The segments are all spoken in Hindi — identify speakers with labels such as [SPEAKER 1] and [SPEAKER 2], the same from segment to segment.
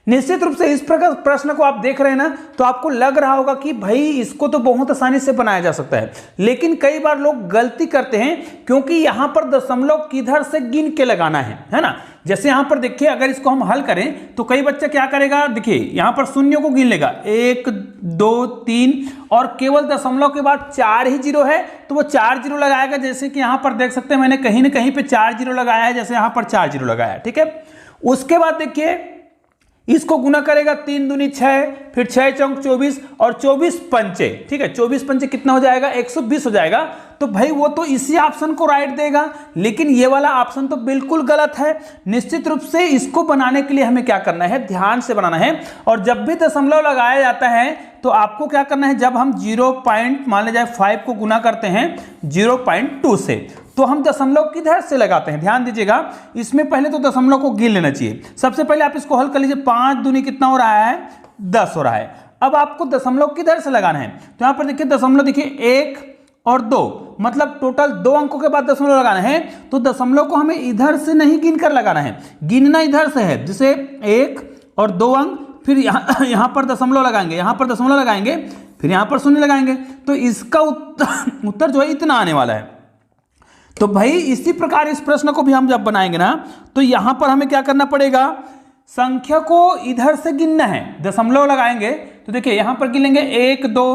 [SPEAKER 1] निश्चित रूप से इस प्रकार प्रश्न को आप देख रहे हैं ना, तो आपको लग रहा होगा कि भाई इसको तो बहुत आसानी से बनाया जा सकता है, लेकिन कई बार लोग गलती करते हैं, क्योंकि यहां पर दशमलव किधर से गिन के लगाना है ना। जैसे यहां पर देखिए, अगर इसको हम हल करें तो कई बच्चा क्या करेगा, देखिए यहां पर शून्य को गिन लेगा 1 2 3 और केवल दशमलव के बाद 4 ही जीरो है तो वो 4 जीरो लगाएगा। जैसे कि यहां पर देख सकते हैं मैंने कहीं ना कहीं पे 4 जीरो लगाया है, जैसे यहां पर 4 जीरो लगाया है, ठीक है। उसके बाद देखिए इसको गुना करेगा 3 दूनी 6, फिर 6 चौक 24 और 24 पंचे, ठीक है, 24 पंचे कितना हो जाएगा, 120 हो जाएगा। तो भाई वो तो इसी ऑप्शन को राइट देगा, लेकिन ये वाला ऑप्शन तो बिल्कुल गलत है। निश्चित रूप से इसको बनाने के लिए हमें क्या करना है, ध्यान से बनाना है। और जब भी दशमलव लगाया जाता है तो आपको क्या करना है, जब हम 0 पॉइंट मान लिया जाए 5 को गुना करते हैं 0.2 से, तो हम दशमलव किधर से लगाते हैं, ध्यान दीजिएगा। इसमें पहले तो दशमलव को गिन लेना चाहिए। सबसे पहले आप इसको हल कर लीजिए, 5 दूनी कितना हो रहा है, 10 हो रहा है। अब आपको दशमलव किधर से लगाना है, तो यहां पर देखिए दशमलव, देखिए 1 और 2, मतलब टोटल 2 अंकों के बाद दशमलव लगाना है। तो दशमलव को हमें इधर से नहीं गिन कर लगाना है, गिनना इधर से है, जैसे 1 और 2 अंक, फिर यहां पर दशमलव लगाएंगे, यहां पर दशमलव लगाएंगे, फिर यहां पर शून्य लगाएंगे। तो इसका उत्तर जो है इतना आने वाला है। तो भाई इसी प्रकार इस प्रश्न को भी हम जब बनाएंगे ना, तो यहां पर हमें क्या करना पड़ेगा, संख्या को इधर से गिनना है, दशमलव लगाएंगे तो देखिए यहां पर गिन लेंगे 1 2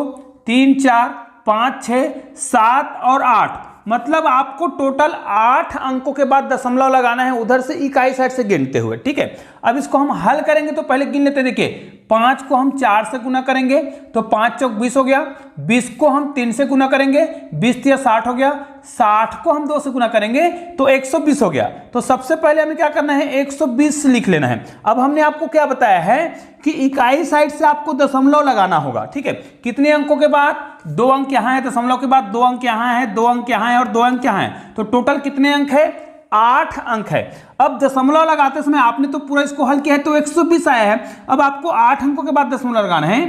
[SPEAKER 1] 3 4 5 6 7 और 8, मतलब आपको टोटल 8 अंकों के बाद दशमलव लगाना है, उधर से इकाई साइड से गिनते हुए, ठीक है। अब इसको हम हल करेंगे तो पहले गिन लेते हैं। देखिए 5 को हम 4 से गुना करेंगे तो 5 चौक 20 हो गया, 20 को हम 3 से गुना करेंगे 20 या 60 हो गया, 60 को हम 2 से गुना करेंगे तो 120 हो गया। तो सबसे पहले हमें क्या करना है, 120 लिख लेना है। अब हमने आपको क्या बताया है कि इकाई साइड से आपको दशमलव लगाना होगा, ठीक है। कितने अंकों के बाद, 2 अंक यहां है, दशमलव के बाद 2 अंक यहां है, 2 अंक यहां है और 2 अंक यहां है, तो टोटल कितने अंक है, 8 अंक है। अब दशमलव लगाते समय आपने तो पूरा इसको हल किया है तो 120 आया है। अब आपको 8 अंकों के बाद दशमलव लगाना है,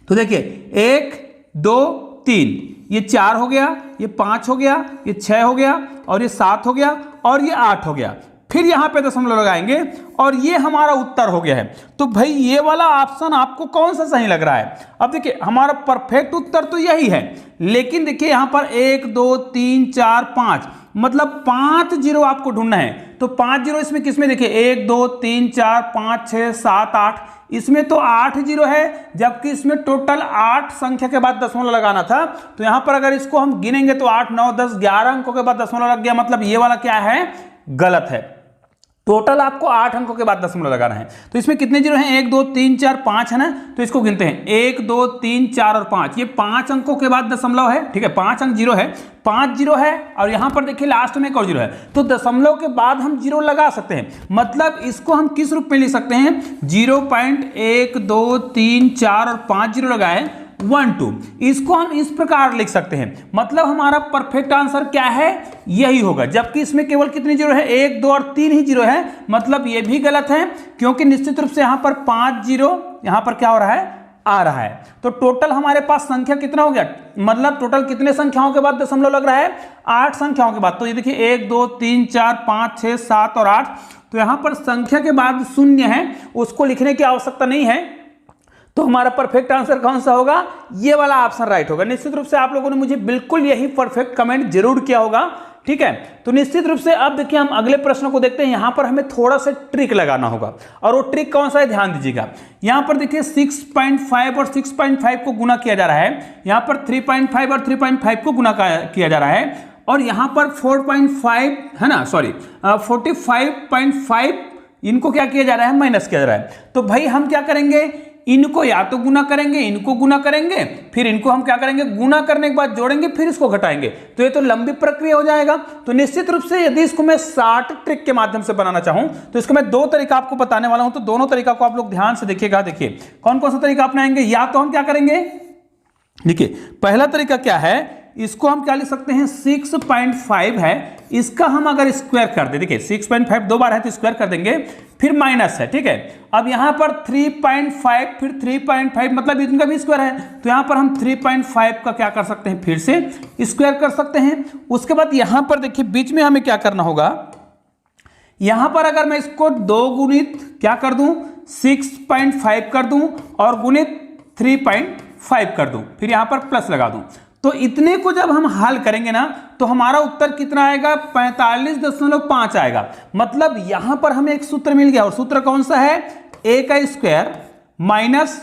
[SPEAKER 1] तो देखिए 1 2 3, ये 4 हो गया, ये 5 हो गया, ये 6 हो गया और ये 7 हो गया और ये 8 हो गया। फिर यहां पे दशमलव लगाएंगे और ये हमारा उत्तर हो गया है। तो भाई ये वाला ऑप्शन आपको कौन सा सही लग रहा है? अब देखिए हमारा परफेक्ट उत्तर तो यही है, लेकिन देखिए यहां पर 1 2 3 4 5, मतलब 5 जीरो आपको ढूंढना है। तो 5 जीरो इसमें किसमें, देखिए 1 2 3 4 5 6 7 8, इसमें तो 8 जीरो है, जबकि इसमें टोटल 8 संख्या के बाद दशमलव लगाना था। तो यहां पर अगर इसको हम गिनेंगे तो 8 9 10 11 अंकों के बाद दशमलव लग गया, मतलब ये वाला क्या है, गलत है। टोटल आपको 8 अंकों के बाद दशमलव लगाना है। तो इसमें कितने जीरो हैं, 1 2 3 4 5 है ना, तो इसको गिनते हैं 1 2 3 4 और 5, ये 5 अंकों के बाद दशमलव है, ठीक है, 5 अंक जीरो है, 5 जीरो है और यहां पर देखिए लास्ट में एक और जीरो है। तो दशमलव के बाद हम जीरो लगा सकते हैं, मतलब इसको हम किस रूप में लिख सकते हैं, 0.1 2 3 4 और 5 जीरो लगाए 1 2, इसको हम इस प्रकार लिख सकते हैं। मतलब हमारा परफेक्ट आंसर क्या है, यही होगा। जबकि इसमें केवल कितने जीरो है, 1 2 और 3 ही जीरो है, मतलब ये भी गलत है, क्योंकि निश्चित रूप से यहां पर 5 जीरो यहां पर क्या हो रहा है, आ रहा है। तो टोटल हमारे पास संख्या कितना हो गया, मतलब टोटल कितने संख्याओं के बाद दशमलव लग रहा है, 8 संख्याओं के बाद। तो ये देखिए 1 2 3 4 5 6 7 और 8, तो यहां पर संख्या के बाद शून्य है, उसको लिखने की आवश्यकता नहीं है। तो हमारा परफेक्ट आंसर कौन सा होगा, ये वाला ऑप्शन राइट होगा। निश्चित रूप से आप लोगों ने मुझे बिल्कुल यही परफेक्ट कमेंट जरूर किया होगा, ठीक है। तो निश्चित रूप से अब देखिए हम अगले प्रश्न को देखते हैं। यहां पर हमें थोड़ा सा ट्रिक लगाना होगा, और वो ट्रिक कौन सा है, ध्यान दीजिएगा। यहां पर देखिए 6.5 और 6.5 को गुना किया जा रहा है, यहां पर 3.5 और 3.5 को गुना किया जा रहा है, और यहां पर 4.5 है ना, सॉरी 45.5 इनको क्या किया जा रहा है, माइनस किया जा रहा है। तो भाई हम क्या करेंगे, इनको या तो गुना करेंगे, इनको गुना करेंगे, फिर इनको हम क्या करेंगे, गुना करने के बाद जोड़ेंगे, फिर इसको घटाएंगे, तो ये तो लंबी प्रक्रिया हो जाएगा। तो निश्चित रूप से यदि इसको मैं शॉर्ट ट्रिक के माध्यम से बनाना चाहूं तो इसको मैं 2 तरीका आपको बताने वाला हूं। तो दोनों तरीका को आप लोग ध्यान से देखिएगा। देखिए कौन कौन सा तरीका अपनाएंगे, या तो हम क्या करेंगे, देखिए पहला तरीका क्या है, इसको हम क्या लिख सकते हैं, 6.5 है, इसका हम अगर स्क्वायर कर दे, देखिए 6.5 दो बार है तो स्क्वायर कर देंगे, फिर माइनस है, ठीक है। अब यहां पर 3.5 फिर 3.5, मतलब इनका भी स्क्वायर है, तो यहां पर हम 3.5 का क्या कर सकते हैं, फिर से स्क्वायर कर सकते हैं। उसके बाद यहां पर देखिए बीच में हमें क्या करना होगा, यहां पर अगर मैं इसको 2 गुणित क्या कर दूं, 6.5 कर दूं और गुणित 3.5 कर दूं, फिर यहां पर प्लस लगा दूं। तो इतने को जब हम हल करेंगे ना तो हमारा उत्तर कितना आएगा, 45.5 आएगा। मतलब यहां पर हमें एक सूत्र मिल गया, और सूत्र कौन सा है, a का स्क्वायर माइनस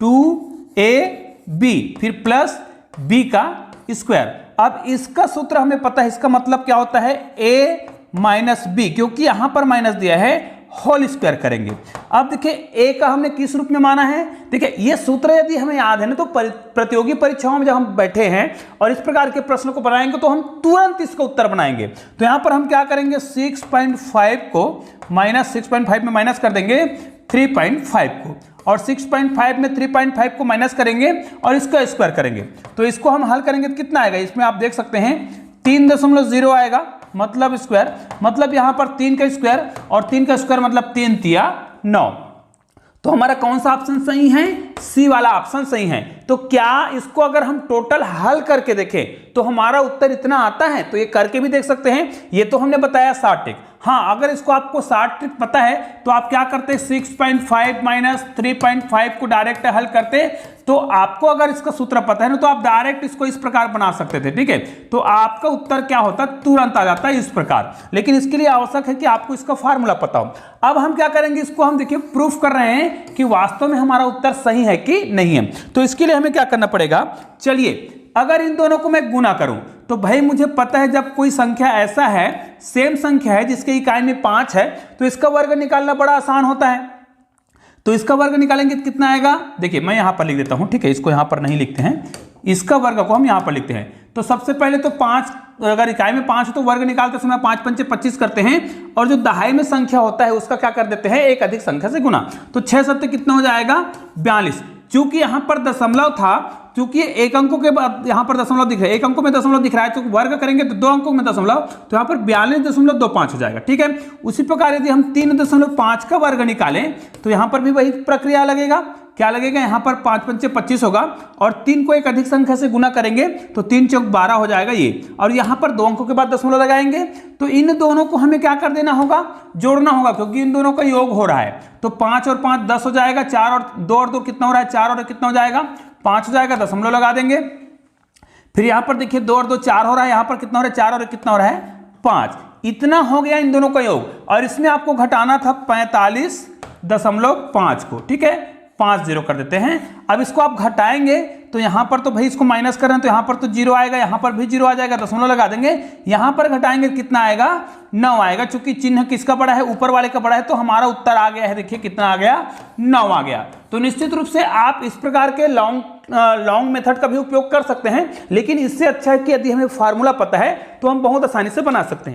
[SPEAKER 1] 2ab फिर प्लस b का स्क्वायर। अब इसका सूत्र हमें पता है, इसका मतलब क्या होता है, a माइनस बी, क्योंकि यहां पर माइनस दिया है, होल स्क्वायर करेंगे। अब देखिए a का हमने किस रूप में माना है, देखिए ये सूत्र यदि हमें याद है ना तो प्रतियोगी परीक्षाओं में जब हम बैठे हैं और इस प्रकार के प्रश्न को बनाएंगे तो हम तुरंत इसका उत्तर बनाएंगे। तो यहां पर हम क्या करेंगे, 6.5 को माइनस 6.5 में माइनस कर देंगे 3.5 को, और 6.5 में 3.5 को माइनस करेंगे और इसका स्क्वायर करेंगे। तो इसको हम हल करेंगे तो कितना आएगा, इसमें आप देख सकते हैं 3.0 आएगा, मतलब स्क्वायर, मतलब यहां पर 3 का स्क्वायर, और 3 का स्क्वायर मतलब 3 तिया 9। तो हमारा कौन सा ऑप्शन सही है, सी वाला ऑप्शन सही है। तो क्या इसको अगर हम टोटल हल करके देखें तो हमारा उत्तर इतना आता है, तो ये करके भी देख सकते हैं। ये तो हमने बताया शॉर्ट ट्रिक। हाँ, अगर इसको आपको शॉर्ट ट्रिक पता है तो आप क्या करते, 6.5 माइनस 3.5 को डायरेक्ट हल करते। तो आपको अगर इसका सूत्र पता है ना तो आप डायरेक्ट इसको इस प्रकार बना सकते थे, ठीक है। तो आपका उत्तर क्या होता, तुरंत आ जाता है इस प्रकार। लेकिन इसके लिए आवश्यक है कि आपको इसका फार्मूला पता हो। अब हम क्या करेंगे, इसको हम देखिए प्रूफ कर रहे हैं कि वास्तव में हमारा उत्तर सही है कि नहीं है। तो इसके लिए हमें क्या करना पड़ेगा, चलिए अगर इन दोनों को मैं गुना करूं तो भाई मुझे पता है जब कोई संख्या ऐसा है, सेम संख्या है जिसके इकाई में 5 है, तो इसका वर्ग निकालना बड़ा आसान होता है। तो इसका वर्ग निकालेंगे तो कितना आएगा, देखिए मैं यहां पर लिख देता हूं, ठीक है, इसको यहां पर नहीं लिखते हैं, इसका वर्ग को हम यहां पर लिखते हैं। तो सबसे पहले तो 5, अगर इकाई में 5 है तो वर्ग निकालते समय 5 पंचे 25 करते हैं, और जो दहाई में संख्या होता है उसका क्या कर देते हैं, एक अधिक संख्या से गुना। तो 6 सत्ते कितना हो जाएगा, 42। चूंकि यहां पर दशमलव था, क्योंकि एक अंकों के बाद यहां पर दशमलव दिख रहा है, एक अंकों में दशमलव दिख रहा है, तो वर्ग करेंगे तो 2 अंकों में दशमलव, तो यहां पर 42.25 हो जाएगा, ठीक है। उसी प्रकार यदि हम 3.5 का वर्ग निकालें तो यहां पर भी वही प्रक्रिया लगेगा। क्या लगेगा, यहां पर 5 पंचे 25 होगा, और 3 को एक अधिक संख्या से गुना करेंगे तो 3 चौक 12 हो जाएगा ये, और यहां पर 2 अंकों के बाद दशमलव लगाएंगे। तो इन दोनों को हमें क्या कर देना होगा, जोड़ना होगा, क्योंकि इन दोनों का योग हो रहा है। तो 5 और 5 10 हो जाएगा, 4 और 2 कितना हो रहा है, 4 और कितना हो जाएगा, 5 हो जाएगा, दशमलव लगा देंगे। फिर यहां पर देखिए 2 और 2 4 हो रहा है, यहां पर कितना हो रहा है, 4 और कितना हो रहा है, 5। इतना हो गया इन दोनों का योग, और इसमें आपको घटाना था 45.5 को, ठीक है, 5 0 कर देते हैं। अब इसको आप घटाएंगे तो यहां पर तो भाई इसको माइनस कर रहे हैं तो यहां पर तो 0 आएगा, यहां पर भी 0 आ जाएगा, दशमलव लगा देंगे। यहां पर घटाएंगे कितना आएगा, 9 आएगा। चूंकि चिन्ह किसका बड़ा है, ऊपर वाले का बड़ा है, तो हमारा उत्तर आ गया है, देखिए कितना आ गया, 9 आ गया। तो निश्चित रूप से आप इस प्रकार के लॉन्ग मेथड का भी उपयोग कर सकते हैं, लेकिन इससे अच्छा है कि यदि हमें फार्मूला पता है तो हम बहुत आसानी से बना सकते हैं।